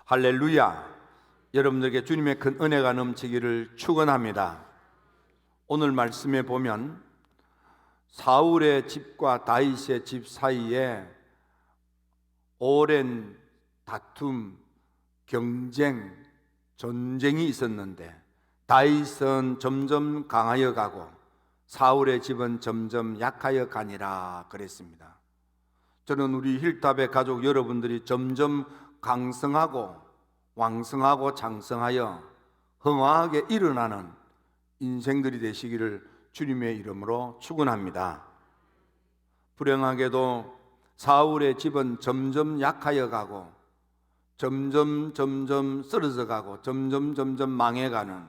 할렐루야. 여러분들에게 주님의 큰 은혜가 넘치기를 축원합니다. 오늘 말씀에 보면 사울의 집과 다윗의 집 사이에 오랜 다툼, 경쟁, 전쟁이 있었는데 다윗은 점점 강하여 가고 사울의 집은 점점 약하여 가니라 그랬습니다. 저는 우리 힐탑의 가족 여러분들이 점점 강성하고 왕성하고 장성하여 흥황하게 일어나는 인생들이 되시기를 주님의 이름으로 축원합니다. 불행하게도 사울의 집은 점점 약하여 가고 점점 쓰러져 가고 점점 망해가는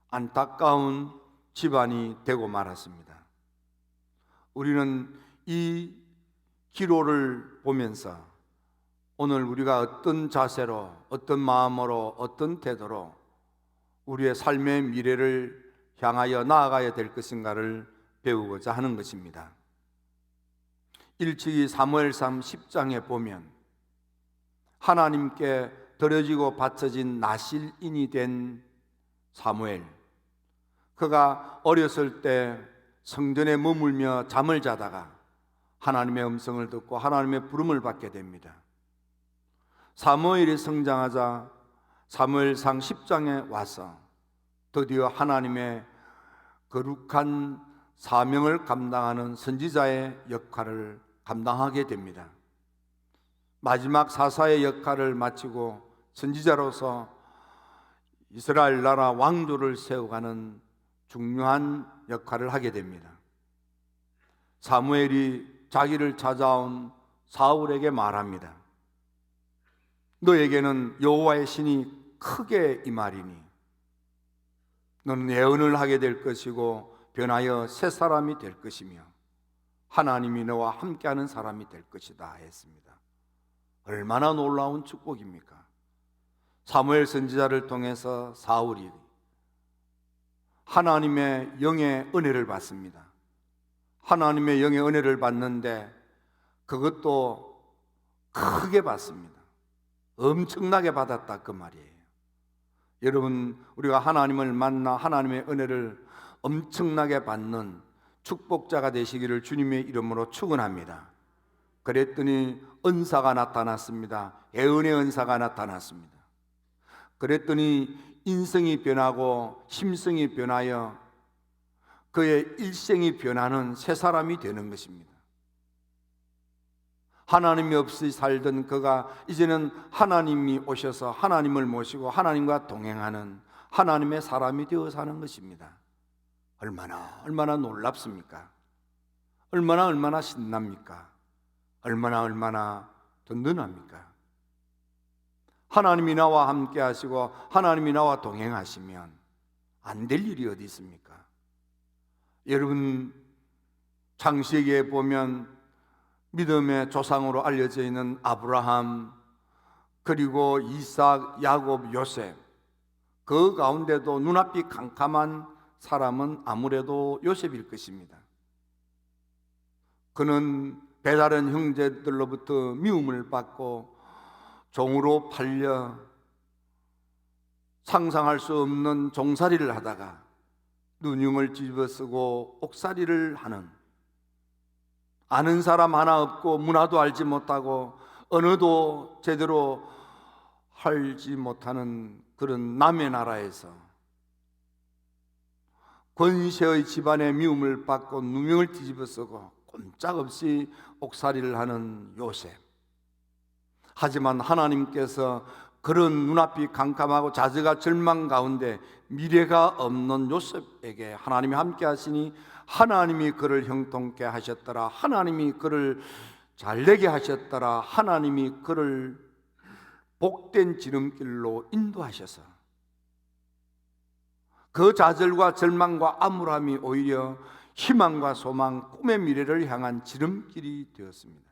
안타까운 집안이 되고 말았습니다. 우리는 이 기로를 보면서 오늘 우리가 어떤 자세로, 어떤 마음으로, 어떤 태도로 우리의 삶의 미래를 향하여 나아가야 될 것인가를 배우고자 하는 것입니다. 1치기 사무엘상 10장에 보면 하나님께 드려지고 바쳐진 나실인이 된 사무엘, 그가 어렸을 때 성전에 머물며 잠을 자다가 하나님의 음성을 듣고 하나님의 부름을 받게 됩니다. 사무엘이 성장하자 사무엘상 10장에 와서 드디어 하나님의 거룩한 사명을 감당하는 선지자의 역할을 감당하게 됩니다. 마지막 사사의 역할을 마치고 선지자로서 이스라엘 나라 왕조를 세워가는 중요한 역할을 하게 됩니다. 사무엘이 자기를 찾아온 사울에게 말합니다. 너에게는 여호와의 신이 크게 임하리니 너는 예언을 하게 될 것이고 변하여 새 사람이 될 것이며 하나님이 너와 함께하는 사람이 될 것이다 했습니다. 얼마나 놀라운 축복입니까? 사무엘 선지자를 통해서 사울이 하나님의 영의 은혜를 받습니다. 하나님의 영의 은혜를 받는데 그것도 크게 받습니다. 엄청나게 받았다 그 말이에요. 여러분, 우리가 하나님을 만나 하나님의 은혜를 엄청나게 받는 축복자가 되시기를 주님의 이름으로 축원합니다. 그랬더니 은사가 나타났습니다. 예언의 은사가 나타났습니다. 그랬더니 인성이 변하고 심성이 변하여 그의 일생이 변하는 새 사람이 되는 것입니다. 하나님이 없이 살던 그가 이제는 하나님이 오셔서 하나님을 모시고 하나님과 동행하는 하나님의 사람이 되어 사는 것입니다. 얼마나 놀랍습니까? 얼마나 신납니까? 얼마나 든든합니까? 하나님이 나와 함께 하시고 하나님이 나와 동행하시면 안 될 일이 어디 있습니까? 여러분, 창세기에 보면 믿음의 조상으로 알려져 있는 아브라함, 그리고 이삭, 야곱, 요셉, 그 가운데도 눈앞이 캄캄한 사람은 아무래도 요셉일 것입니다. 그는 배다른 형제들로부터 미움을 받고 종으로 팔려 상상할 수 없는 종살이를 하다가 누님을 뒤집어쓰고 옥살이를 하는, 아는 사람 하나 없고 문화도 알지 못하고 언어도 제대로 알지 못하는 그런 남의 나라에서 권세의 집안의 미움을 받고 누명을 뒤집어쓰고 꼼짝없이 옥살이를 하는 요셉. 하지만 하나님께서 그런 눈앞이 캄캄하고 자제가 절망 가운데 미래가 없는 요셉에게 하나님이 함께 하시니 하나님이 그를 형통케 하셨더라. 하나님이 그를 잘되게 하셨더라. 하나님이 그를 복된 지름길로 인도하셔서 그 좌절과 절망과 암울함이 오히려 희망과 소망, 꿈의 미래를 향한 지름길이 되었습니다.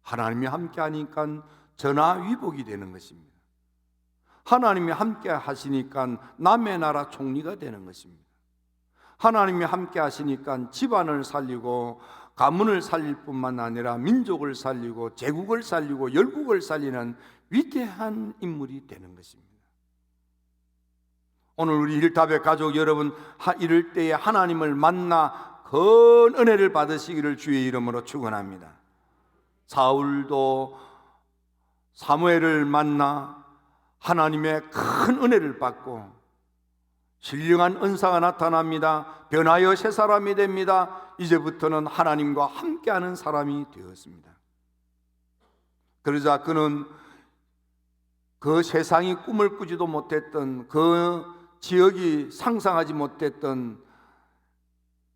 하나님이 함께 하니까 전화위복이 되는 것입니다. 하나님이 함께 하시니까 남의 나라 총리가 되는 것입니다. 하나님이 함께 하시니까 집안을 살리고 가문을 살릴 뿐만 아니라 민족을 살리고 제국을 살리고 열국을 살리는 위대한 인물이 되는 것입니다. 오늘 우리 힐탑의 가족 여러분, 이럴 때에 하나님을 만나 큰 은혜를 받으시기를 주의 이름으로 축원합니다. 사울도 사무엘을 만나 하나님의 큰 은혜를 받고 신령한 은사가 나타납니다. 변하여 새 사람이 됩니다. 이제부터는 하나님과 함께하는 사람이 되었습니다. 그러자 그는 그 세상이 꿈을 꾸지도 못했던, 그 지역이 상상하지 못했던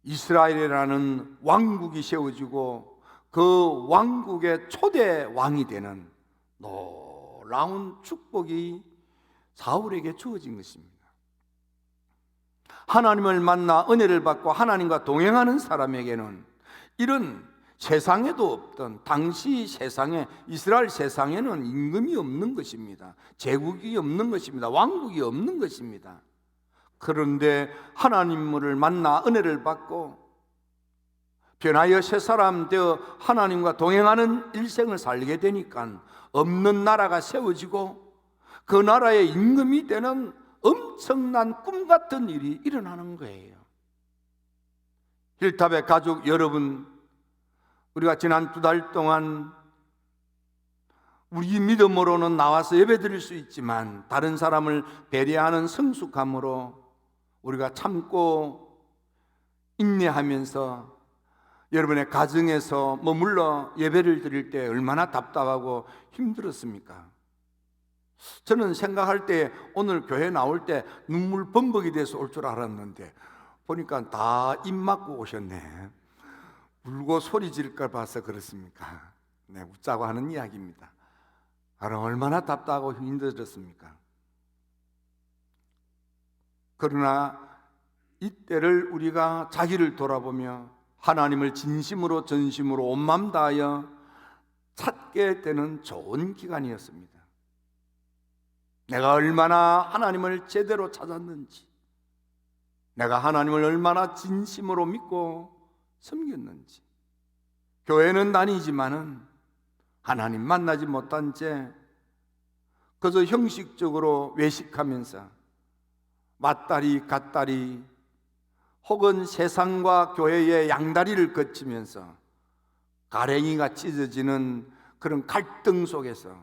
이스라엘이라는 왕국이 세워지고 그 왕국의 초대 왕이 되는 놀라운 축복이 사울에게 주어진 것입니다. 하나님을 만나 은혜를 받고 하나님과 동행하는 사람에게는 이런 세상에도 없던, 당시 세상에, 이스라엘 세상에는 임금이 없는 것입니다. 제국이 없는 것입니다. 왕국이 없는 것입니다. 그런데 하나님을 만나 은혜를 받고 변하여 새 사람 되어 하나님과 동행하는 일생을 살게 되니까 없는 나라가 세워지고 그 나라의 임금이 되는 엄청난 꿈 같은 일이 일어나는 거예요. 힐탑의 가족 여러분, 우리가 지난 2달 동안 우리 믿음으로는 나와서 예배드릴 수 있지만 다른 사람을 배려하는 성숙함으로 우리가 참고 인내하면서 여러분의 가정에서 머물러 예배를 드릴 때 얼마나 답답하고 힘들었습니까? 저는 생각할 때 오늘 교회 나올 때 눈물 범벅이 돼서 올 줄 알았는데 보니까 다 입 막고 오셨네. 울고 소리 지를까 봐서 그렇습니까? 네, 웃자고 하는 이야기입니다. 얼마나 답답하고 힘들었습니까? 그러나 이때를 우리가 자기를 돌아보며 하나님을 진심으로 전심으로 온 마음 다하여 찾게 되는 좋은 기간이었습니다. 내가 얼마나 하나님을 제대로 찾았는지, 내가 하나님을 얼마나 진심으로 믿고 섬겼는지, 교회는 다니지만은 하나님 만나지 못한 채 그저 형식적으로 외식하면서 맞다리 갓다리 혹은 세상과 교회의 양다리를 거치면서 가랭이가 찢어지는 그런 갈등 속에서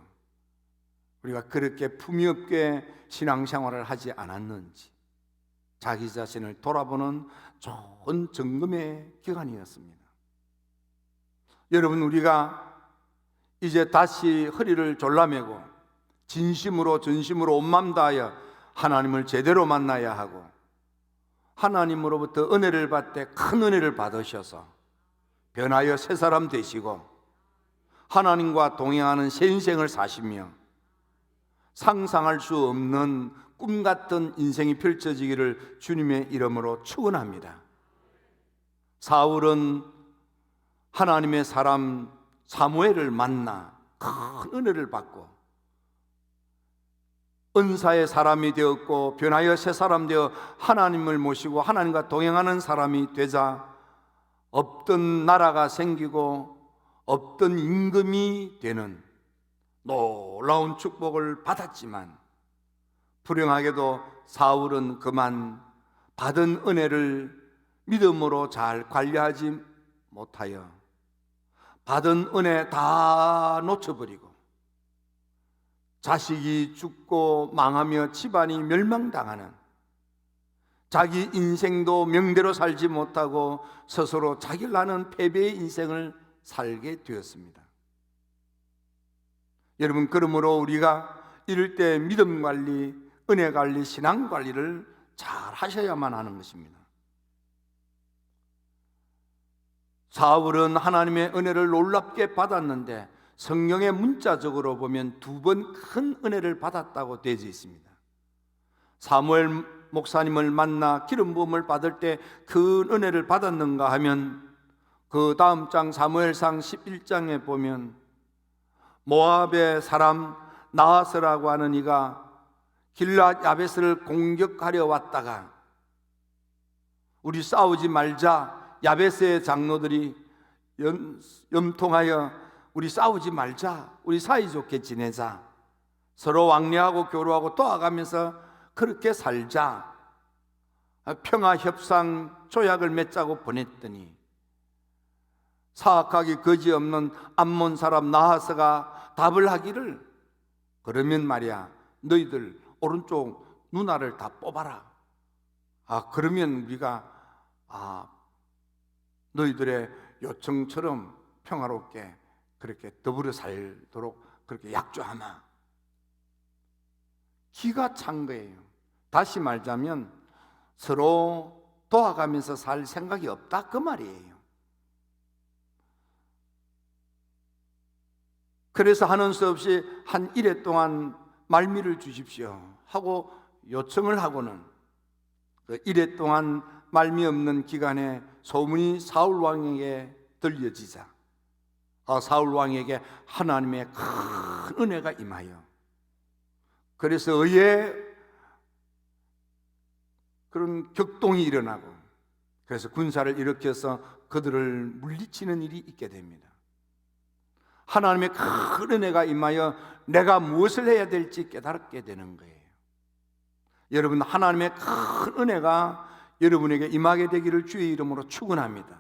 우리가 그렇게 품위 없게 신앙생활을 하지 않았는지 자기 자신을 돌아보는 좋은 점검의 기간이었습니다. 여러분, 우리가 이제 다시 허리를 졸라매고 진심으로 전심으로 온 마음 다하여 하나님을 제대로 만나야 하고 하나님으로부터 은혜를 받되 큰 은혜를 받으셔서 변하여 새 사람 되시고 하나님과 동행하는 새 인생을 사시며 상상할 수 없는 꿈 같은 인생이 펼쳐지기를 주님의 이름으로 축원합니다. 사울은 하나님의 사람 사무엘을 만나 큰 은혜를 받고 은사의 사람이 되었고 변하여 새 사람 되어 하나님을 모시고 하나님과 동행하는 사람이 되자 없던 나라가 생기고 없던 임금이 되는 놀라운 축복을 받았지만 불행하게도 사울은 그만 받은 은혜를 믿음으로 잘 관리하지 못하여 받은 은혜 다 놓쳐버리고 자식이 죽고 망하며 집안이 멸망당하는, 자기 인생도 명대로 살지 못하고 스스로 자기를 아는 패배의 인생을 살게 되었습니다. 여러분, 그러므로 우리가 이럴 때 믿음 관리, 은혜 관리, 신앙 관리를 잘 하셔야만 하는 것입니다. 사울은 하나님의 은혜를 놀랍게 받았는데 성경의 문자적으로 보면 2번 큰 은혜를 받았다고 되어 있습니다. 사무엘 목사님을 만나 기름 부음을 받을 때 큰 은혜를 받았는가 하면 그 다음 장 사무엘상 11장에 보면 모압의 사람 나하스라고 하는 이가 길랏 야베스를 공격하려 왔다가 우리 싸우지 말자, 야베스의 장로들이 염통하여 우리 싸우지 말자, 우리 사이좋게 지내자, 서로 왕래하고 교류하고 도와가면서 그렇게 살자, 평화 협상 조약을 맺자고 보냈더니 사악하기 거지없는 암몬 사람 나하스가 답을 하기를, 그러면 말이야 너희들 오른쪽 누나를 다 뽑아라. 그러면 우리가 너희들의 요청처럼 평화롭게 그렇게 더불어 살도록 그렇게 약조하마. 기가 찬 거예요. 다시 말하자면 서로 도와가면서 살 생각이 없다 그 말이에요. 그래서 하는 수 없이 한 일해 동안 말미를 주십시오 하고 요청을 하고는 그 일해 동안 말미 없는 기간에 소문이 사울 왕에게 들려지자 사울 왕에게 하나님의 큰 은혜가 임하여, 그래서 의에 그런 격동이 일어나고, 그래서 군사를 일으켜서 그들을 물리치는 일이 있게 됩니다. 하나님의 큰 은혜가 임하여 내가 무엇을 해야 될지 깨닫게 되는 거예요. 여러분, 하나님의 큰 은혜가 여러분에게 임하게 되기를 주의 이름으로 축원합니다.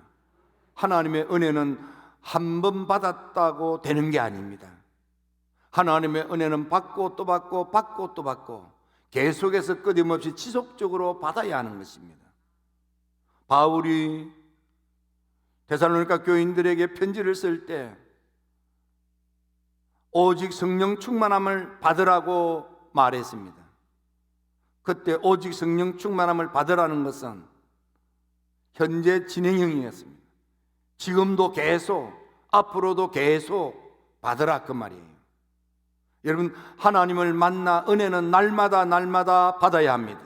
하나님의 은혜는 한 번 받았다고 되는 게 아닙니다. 하나님의 은혜는 받고 또 받고 받고 또 받고 계속해서 끊임없이 지속적으로 받아야 하는 것입니다. 바울이 데살로니가 교인들에게 편지를 쓸 때 오직 성령 충만함을 받으라고 말했습니다. 그때 오직 성령 충만함을 받으라는 것은 현재 진행형이었습니다. 지금도 계속, 앞으로도 계속 받으라 그 말이에요. 여러분, 하나님을 만나 은혜는 날마다 받아야 합니다.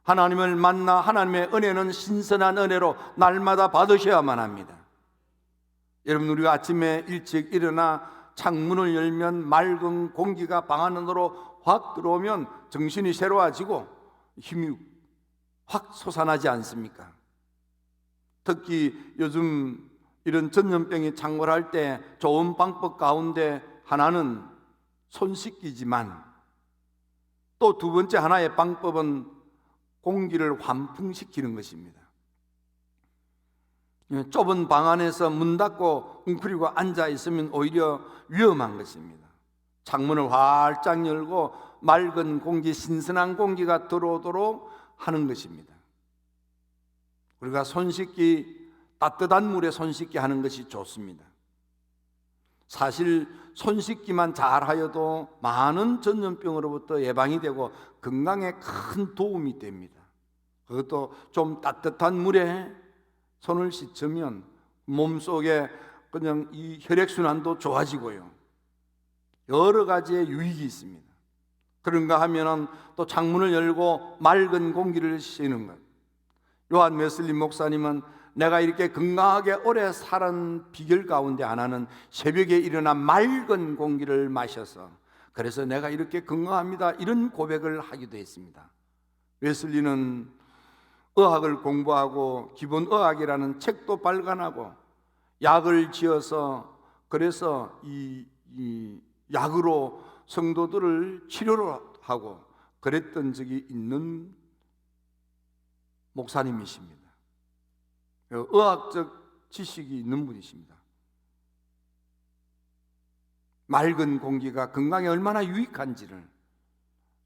하나님을 만나 하나님의 은혜는 신선한 은혜로 날마다 받으셔야만 합니다. 여러분, 우리가 아침에 일찍 일어나 창문을 열면 맑은 공기가 방 안으로 확 들어오면 정신이 새로워지고 힘이 확 솟아나지 않습니까? 특히 요즘 이런 전염병이 창궐할 때 좋은 방법 가운데 하나는 손 씻기지만, 또 두 번째 하나의 방법은 공기를 환풍시키는 것입니다. 좁은 방 안에서 문 닫고 웅크리고 앉아 있으면 오히려 위험한 것입니다. 창문을 활짝 열고 맑은 공기, 신선한 공기가 들어오도록 하는 것입니다. 우리가 손 씻기, 따뜻한 물에 손 씻기 하는 것이 좋습니다. 사실 손 씻기만 잘하여도 많은 전염병으로부터 예방이 되고 건강에 큰 도움이 됩니다. 그것도 좀 따뜻한 물에 손을 씻으면 몸속에 그냥 이 혈액순환도 좋아지고요, 여러 가지의 유익이 있습니다. 그런가 하면은 또 창문을 열고 맑은 공기를 쉬는 것. 요한 웨슬리 목사님은 내가 이렇게 건강하게 오래 살은 비결 가운데 하나는 새벽에 일어나 맑은 공기를 마셔서 그래서 내가 이렇게 건강합니다, 이런 고백을 하기도 했습니다. 웨슬리는 의학을 공부하고 기본의학이라는 책도 발간하고 약을 지어서 그래서 이 약으로 성도들을 치료를 하고 그랬던 적이 있는 목사님이십니다. 의학적 지식이 있는 분이십니다. 맑은 공기가 건강에 얼마나 유익한지를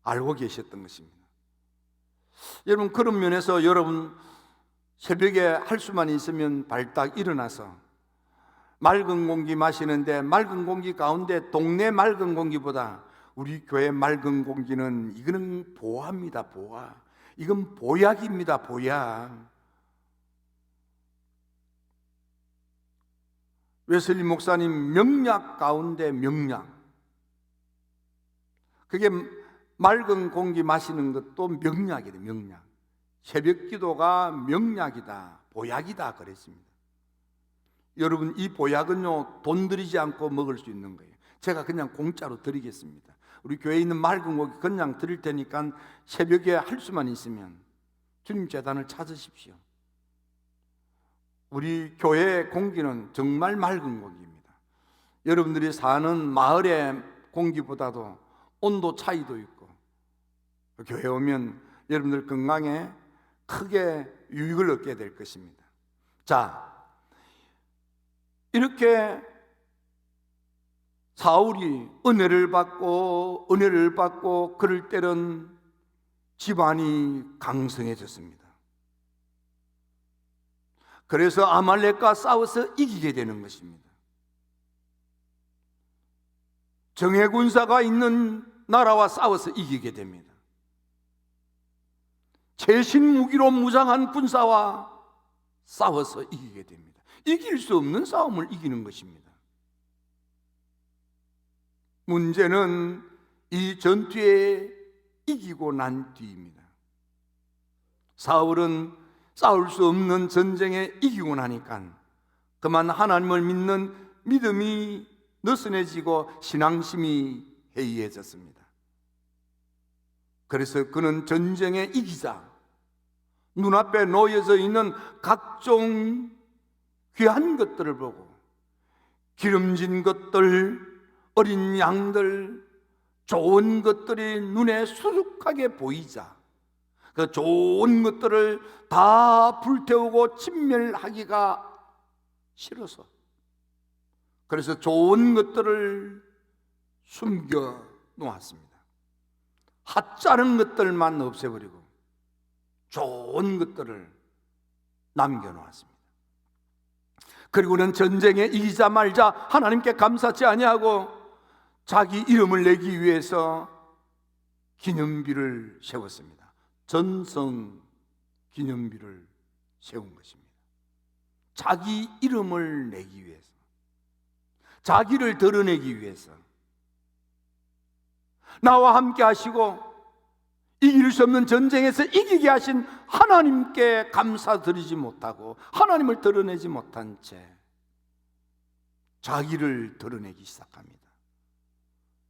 알고 계셨던 것입니다. 여러분, 그런 면에서 여러분 새벽에 할 수만 있으면 발딱 일어나서 맑은 공기 마시는데, 맑은 공기 가운데 동네 맑은 공기보다 우리 교회 맑은 공기는 이거는 보화입니다. 보화. 이건 보약입니다. 보약. 웨슬리 목사님 명약 가운데 명약. 그게 맑은 공기 마시는 것도 명약이래. 명약. 새벽 기도가 명약이다, 보약이다 그랬습니다. 여러분, 이 보약은요 돈 들이지 않고 먹을 수 있는 거예요. 제가 그냥 공짜로 드리겠습니다. 우리 교회에 있는 맑은 공기 그냥 드릴 테니까 새벽에 할 수만 있으면 주님 재단을 찾으십시오. 우리 교회 공기는 정말 맑은 공기입니다. 여러분들이 사는 마을의 공기보다도 온도 차이도 있고, 교회 오면 여러분들 건강에 크게 유익을 얻게 될 것입니다. 자, 이렇게 사울이 은혜를 받고 그럴 때는 집안이 강성해졌습니다. 그래서 아말렉과 싸워서 이기게 되는 것입니다. 정예 군사가 있는 나라와 싸워서 이기게 됩니다. 최신 무기로 무장한 군사와 싸워서 이기게 됩니다. 이길 수 없는 싸움을 이기는 것입니다. 문제는 이 전투에 이기고 난 뒤입니다. 사울은 싸울 수 없는 전쟁에 이기고 나니까 그만 하나님을 믿는 믿음이 느슨해지고 신앙심이 해이해졌습니다. 그래서 그는 전쟁에 이기자 눈앞에 놓여져 있는 각종 귀한 것들을 보고 기름진 것들, 어린 양들, 좋은 것들이 눈에 수룩하게 보이자 그 좋은 것들을 다 불태우고 진멸하기가 싫어서, 그래서 좋은 것들을 숨겨 놓았습니다. 하찮은 것들만 없애버리고 좋은 것들을 남겨 놓았습니다. 그리고는 전쟁에 이기자 말자 하나님께 감사치 아니하고 자기 이름을 내기 위해서 기념비를 세웠습니다. 전성 기념비를 세운 것입니다. 자기 이름을 내기 위해서, 자기를 드러내기 위해서, 나와 함께 하시고 이길 수 없는 전쟁에서 이기게 하신 하나님께 감사드리지 못하고 하나님을 드러내지 못한 채 자기를 드러내기 시작합니다.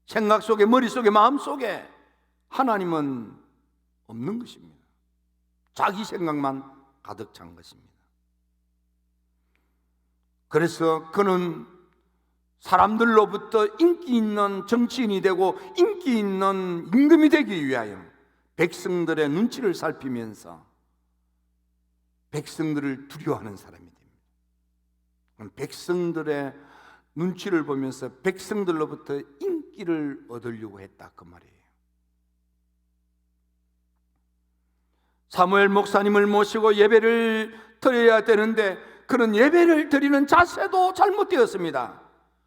생각 속에, 머릿속에, 마음속에 하나님은 없는 것입니다. 자기 생각만 가득 찬 것입니다. 그래서 그는 사람들로부터 인기 있는 정치인이 되고 인기 있는 임금이 되기 위하여 백성들의 눈치를 살피면서 백성들을 두려워하는 사람이 됩니다. 백성들의 눈치를 보면서 백성들로부터 인기를 얻으려고 했다, 그 말이에요. 사무엘 목사님을 모시고 예배를 드려야 되는데 그는 예배를 드리는 자세도 잘못되었습니다.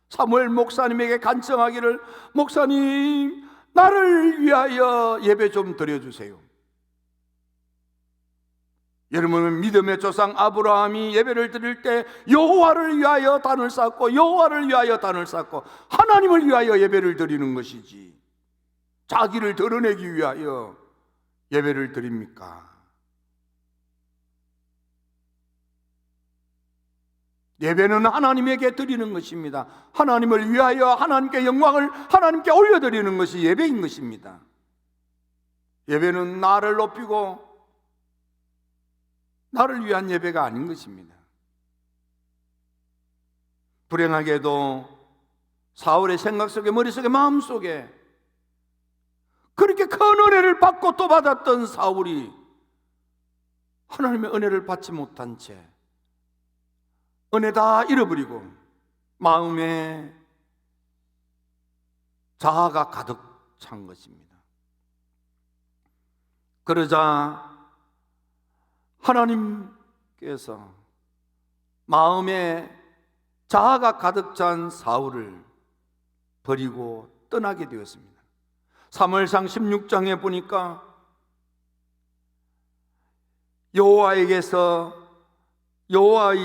사무엘 목사님에게 간청하기를, 목사님 나를 위하여 예배 좀 드려주세요. 여러분은 믿음의 조상 아브라함이 예배를 드릴 때 여호와를 위하여 단을 쌓고 여호와를 위하여 단을 쌓고 하나님을 위하여 예배를 드리는 것이지 자기를 드러내기 위하여 예배를 드립니까? 예배는 하나님에게 드리는 것입니다. 하나님을 위하여 하나님께 영광을 하나님께 올려드리는 것이 예배인 것입니다. 예배는 나를 높이고 나를 위한 예배가 아닌 것입니다. 불행하게도 사울의 생각 속에, 머릿속에, 마음속에 그렇게 큰 은혜를 받고 또 받았던 사울이 하나님의 은혜를 받지 못한 채 은혜 다 잃어버리고 마음에 자아가 가득 찬 것입니다. 그러자 하나님께서 마음에 자아가 가득 찬 사울을 버리고 떠나게 되었습니다. 사무엘상 16장에 보니까 여호와의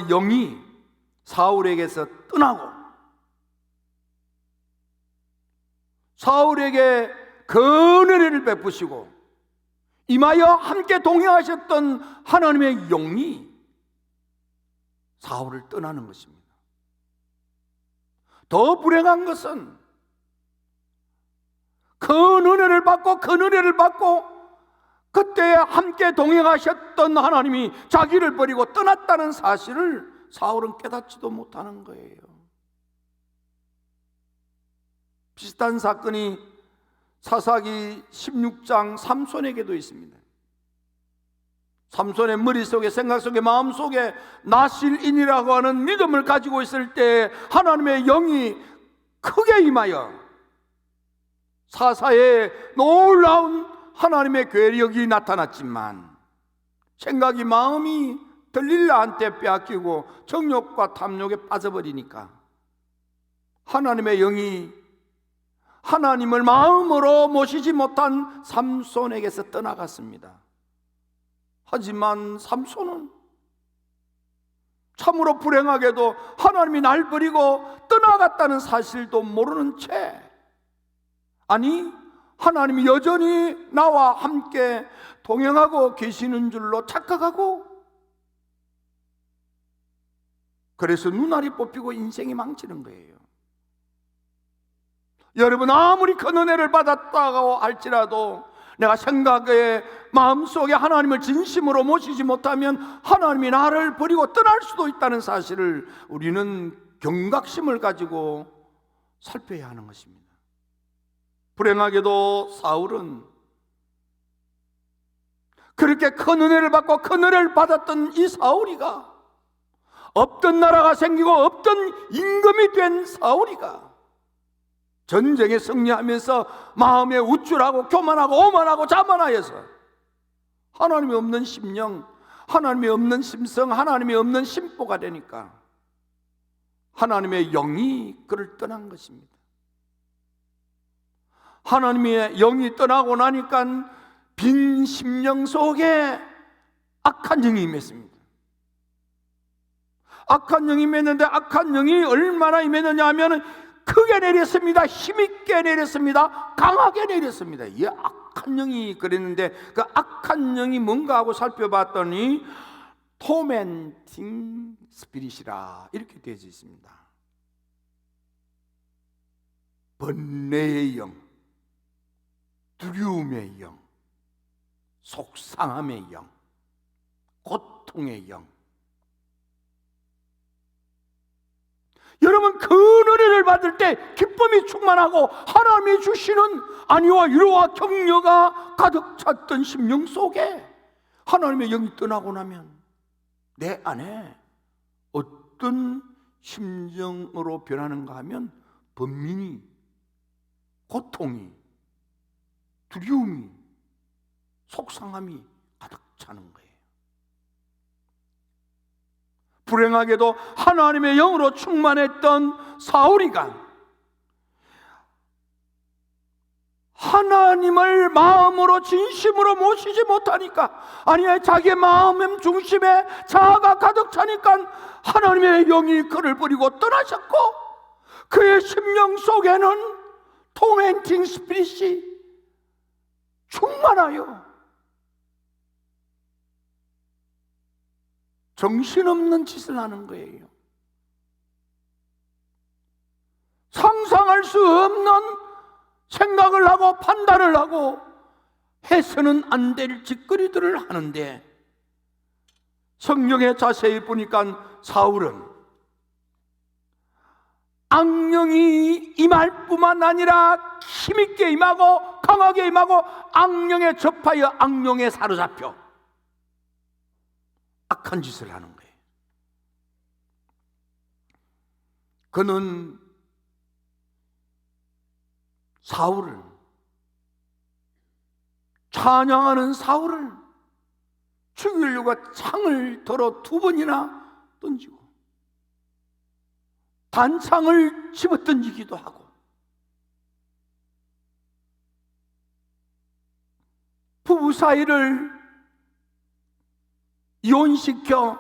영이 사울에게서 떠나고 사울에게 그 은혜를 베푸시고 임하여 함께 동행하셨던 하나님의 영이 사울을 떠나는 것입니다. 더 불행한 것은 큰 은혜를 받고 그때 함께 동행하셨던 하나님이 자기를 버리고 떠났다는 사실을 사울은 깨닫지도 못하는 거예요. 비슷한 사건이 사사기 16장 삼손에게도 있습니다. 삼손의 머릿속에, 생각 속에, 마음속에 나실인이라고 하는 믿음을 가지고 있을 때 하나님의 영이 크게 임하여 사사에 놀라운 하나님의 괴력이 나타났지만 생각이, 마음이 들릴라한테 빼앗기고 정욕과 탐욕에 빠져버리니까 하나님의 영이 하나님을 마음으로 모시지 못한 삼손에게서 떠나갔습니다. 하지만 삼손은 참으로 불행하게도 하나님이 날 버리고 떠나갔다는 사실도 모르는 채, 아니 하나님이 여전히 나와 함께 동행하고 계시는 줄로 착각하고, 그래서 눈알이 뽑히고 인생이 망치는 거예요. 여러분, 아무리 큰 은혜를 받았다고 할지라도 내가 생각에, 마음속에 하나님을 진심으로 모시지 못하면 하나님이 나를 버리고 떠날 수도 있다는 사실을 우리는 경각심을 가지고 살펴야 하는 것입니다. 불행하게도 사울은 그렇게 큰 은혜를 받고 큰 은혜를 받았던 이 사울이가, 없던 나라가 생기고 없던 임금이 된 사울이가 전쟁에 승리하면서 마음에 우쭐하고 교만하고 오만하고 자만하여서 하나님이 없는 심령, 하나님이 없는 심성, 하나님이 없는 심보가 되니까 하나님의 영이 그를 떠난 것입니다. 하나님의 영이 떠나고 나니까 빈 심령 속에 악한 영이 임했습니다. 악한 영이 임했는데, 악한 영이 얼마나 임했느냐 하면 크게 내렸습니다. 힘있게 내렸습니다. 강하게 내렸습니다. 이 악한 영이 그랬는데, 그 악한 영이 뭔가 하고 살펴봤더니 토멘팅 스피릿이라 이렇게 되어 있습니다. 번뇌의 영, 두려움의 영, 속상함의 영, 고통의 영. 여러분, 그 은혜를 받을 때 기쁨이 충만하고 하나님이 주시는 안위와 위로와 격려가 가득 찼던 심령 속에 하나님의 영이 떠나고 나면 내 안에 어떤 심정으로 변하는가 하면 번민이, 고통이, 두려움이, 속상함이 가득 차는 거예요. 불행하게도 하나님의 영으로 충만했던 사울이가 하나님을 마음으로 진심으로 모시지 못하니까, 아니 자기의 마음 중심에 자아가 가득 차니까 하나님의 영이 그를 버리고 떠나셨고, 그의 심령 속에는 토멘팅 스피릿이 충만하여 정신없는 짓을 하는 거예요. 상상할 수 없는 생각을 하고 판단을 하고 해서는 안 될 짓거리들을 하는데, 성경에 자세히 보니까 사울은 악령이 임할 뿐만 아니라 힘있게 임하고 강하게 임하고 악령에 접하여 악령에 사로잡혀 악한 짓을 하는 거예요. 그는 사울을, 찬양하는 사울을 죽이려고 창을 들어 2번이나 던지고 단창을 집어던지기도 하고, 부부 사이를 이혼시켜,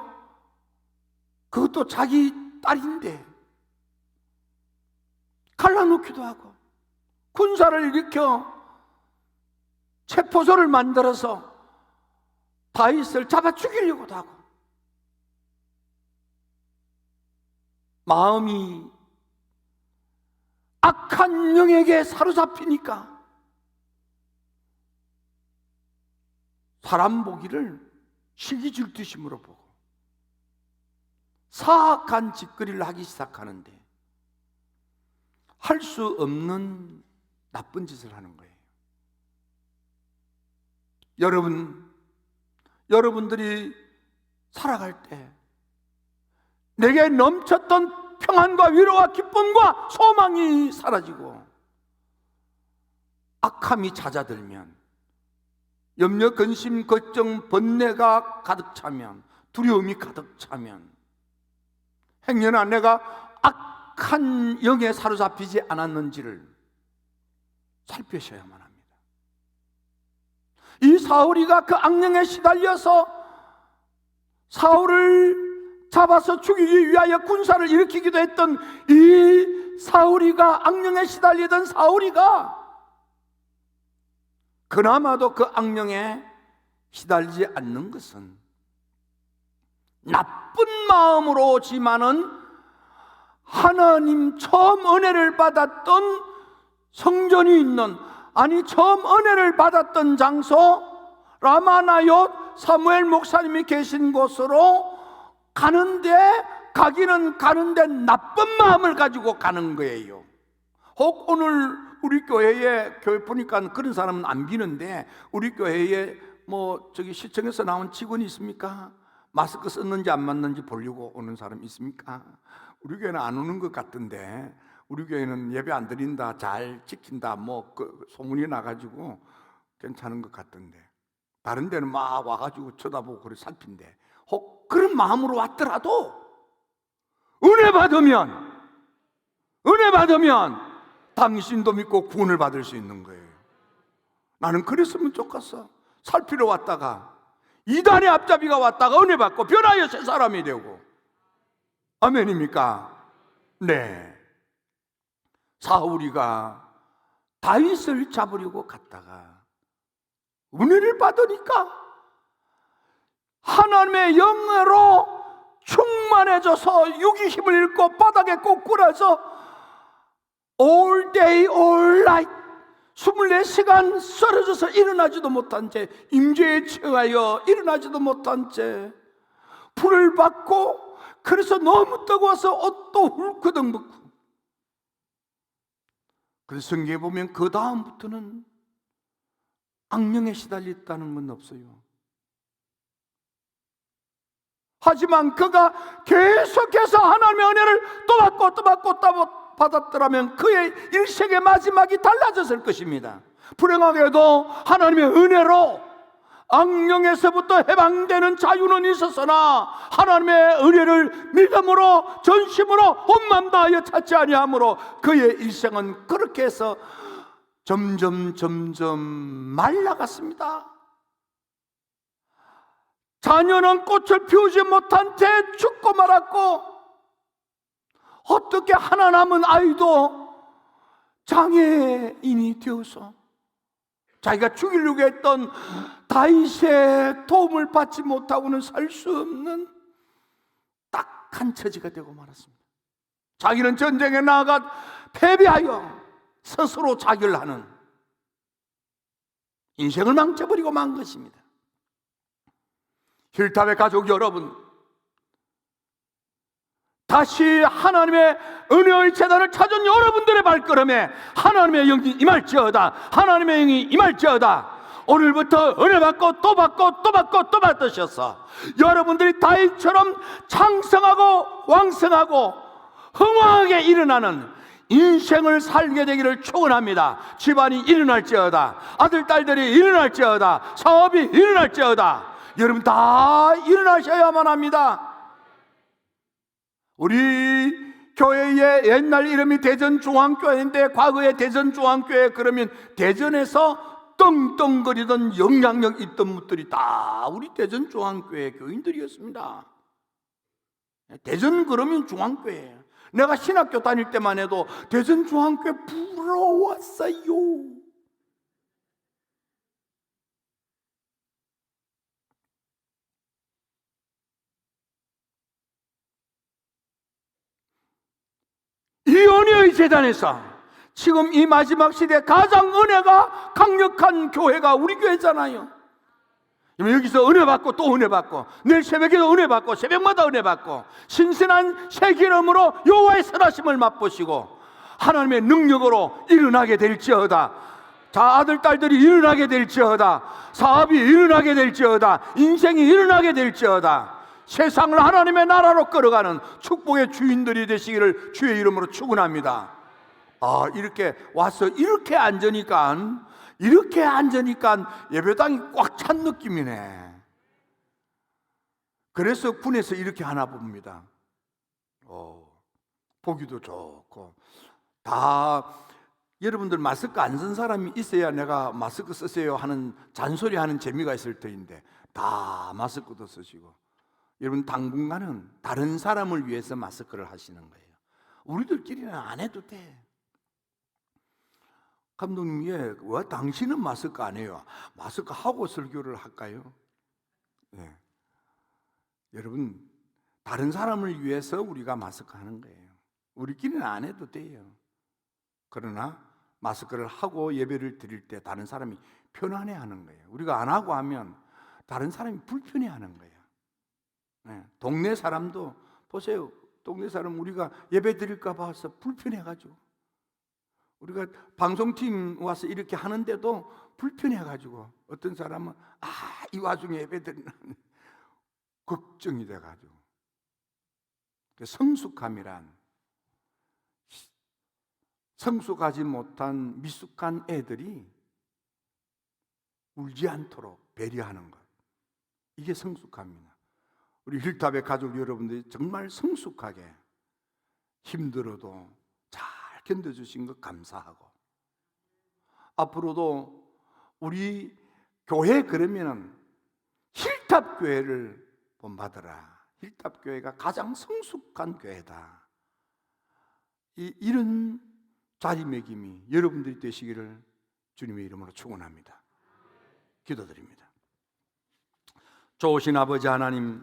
그것도 자기 딸인데 갈라놓기도 하고, 군사를 일으켜 체포소를 만들어서 다윗을 잡아 죽이려고도 하고, 마음이 악한 영에게 사로잡히니까 사람 보기를 시기 질투심으로 보고, 사악한 짓거리를 하기 시작하는데 할 수 없는 나쁜 짓을 하는 거예요. 여러분들이 살아갈 때 내게 넘쳤던 평안과 위로와 기쁨과 소망이 사라지고 악함이 잦아들면, 염려, 근심, 걱정, 번뇌가 가득 차면, 두려움이 가득 차면 행여나 내가 악한 영에 사로잡히지 않았는지를 살피셔야만 합니다. 이 사울이가 그 악령에 시달려서 사울을 잡아서 죽이기 위하여 군사를 일으키기도 했던 이 사울이가, 악령에 시달리던 사울이가 그나마도 그 악령에 시달리지 않는 것은 나쁜 마음으로 오지만은 하나님 처음 은혜를 받았던 성전이 있는, 아니 처음 은혜를 받았던 장소 라마나옳 사무엘 목사님이 계신 곳으로 가기는 가는데 나쁜 마음을 가지고 가는 거예요. 혹 오늘 우리 교회 보니까 그런 사람은 안 비는데, 우리 교회에 시청에서 나온 직원이 있습니까? 마스크 썼는지 안 맞는지 보려고 오는 사람 있습니까? 우리 교회는 안 오는 것 같던데, 우리 교회는 예배 안 드린다, 잘 지킨다, 소문이 나가지고 괜찮은 것 같던데, 다른 데는 막 와가지고 쳐다보고 그래 살핀데, 혹 그런 마음으로 왔더라도 은혜 받으면 당신도 믿고 구원을 받을 수 있는 거예요. 나는 그랬으면 좋겠어. 살피러 왔다가 이단의 앞잡이가 왔다가 은혜 받고 변하여 새 사람이 되고. 아멘입니까? 네. 사울이가 다윗을 잡으려고 갔다가 은혜를 받으니까 하나님의 영으로 충만해져서 육이 힘을 잃고 바닥에 꼬꾸라져 all day all night 24시간 쓰러져서 일어나지도 못한 채, 임재에 처하여 일어나지도 못한 채 불을 받고, 그래서 너무 뜨거워서 옷도 훌크덩 벗고. 그래서 성경에 보면 그 다음부터는 악령에 시달렸다는 건 없어요. 하지만 그가 계속해서 하나님의 은혜를 또 받고 받았더라면 그의 일생의 마지막이 달라졌을 것입니다. 불행하게도 하나님의 은혜로 악령에서부터 해방되는 자유는 있었으나 하나님의 은혜를 믿음으로 전심으로 온 마음 다하여 찾지 아니하므로 그의 일생은 그렇게 해서 점점 말라갔습니다. 자녀는 꽃을 피우지 못한 채 죽고 말았고, 어떻게 하나 남은 아이도 장애인이 되어서 자기가 죽이려고 했던 다윗의 도움을 받지 못하고는 살 수 없는 딱한 처지가 되고 말았습니다. 자기는 전쟁에 나아가 패배하여 스스로 자결하는 인생을 망쳐버리고 만 것입니다. 힐탑의 가족 여러분, 다시 하나님의 은혜의 재단을 찾은 여러분들의 발걸음에 하나님의 영이 임할지어다. 하나님의 영이 임할지어다. 오늘부터 은혜 받고 또 받고 또 받고 또 받으셔서 여러분들이 다윗처럼 창성하고 왕성하고 흥왕하게 일어나는 인생을 살게 되기를 축원합니다. 집안이 일어날지어다. 아들 딸들이 일어날지어다. 사업이 일어날지어다. 여러분 다 일어나셔야만 합니다. 우리 교회의 옛날 이름이 대전중앙교회인데, 과거에 대전중앙교회 그러면 대전에서 떵떵거리던 영향력 있던 분들이 다 우리 대전중앙교회 교인들이었습니다. 대전 그러면 중앙교회예요. 내가 신학교 다닐 때만 해도 대전중앙교회 부러웠어요. 이 은혜의 재단에서 지금 이 마지막 시대에 가장 은혜가 강력한 교회가 우리 교회잖아요. 여기서 은혜 받고 또 은혜 받고, 내일 새벽에도 은혜 받고, 새벽마다 은혜 받고, 신선한 새 기름으로 여호와의 선하심을 맛보시고 하나님의 능력으로 일어나게 될지어다. 자, 아들 딸들이 일어나게 될지어다. 사업이 일어나게 될지어다. 인생이 일어나게 될지어다. 세상을 하나님의 나라로 끌어가는 축복의 주인들이 되시기를 주의 이름으로 축원합니다. 이렇게 와서 이렇게 앉으니까 예배당이 꽉 찬 느낌이네. 그래서 군에서 이렇게 하나 봅니다. 보기도 좋고. 다 여러분들 마스크 안 쓴 사람이 있어야 내가 마스크 쓰세요 하는 잔소리하는 재미가 있을 터인데 다 마스크도 쓰시고, 여러분 당분간은 다른 사람을 위해서 마스크를 하시는 거예요. 우리들끼리는 안 해도 돼. 감독님, 왜 당신은 마스크 안 해요? 마스크 하고 설교를 할까요? 네. 여러분, 다른 사람을 위해서 우리가 마스크 하는 거예요. 우리끼리는 안 해도 돼요. 그러나 마스크를 하고 예배를 드릴 때 다른 사람이 편안해 하는 거예요. 우리가 안 하고 하면 다른 사람이 불편해 하는 거예요. 네. 동네 사람도 보세요. 동네 사람 우리가 예배 드릴까 봐서 불편해가지고, 우리가 방송팀 와서 이렇게 하는데도 불편해가지고, 어떤 사람은 이 와중에 예배 드리는 걱정이 돼가지고. 성숙함이란, 성숙하지 못한 미숙한 애들이 울지 않도록 배려하는 것, 이게 성숙함입니다. 우리 힐탑의 가족 여러분들이 정말 성숙하게 힘들어도 잘 견뎌주신 것 감사하고, 앞으로도 우리 교회 그러면은 힐탑 교회를 본받으라. 힐탑 교회가 가장 성숙한 교회다. 이런 자리매김이 여러분들이 되시기를 주님의 이름으로 축원합니다. 기도드립니다. 좋으신 아버지 하나님,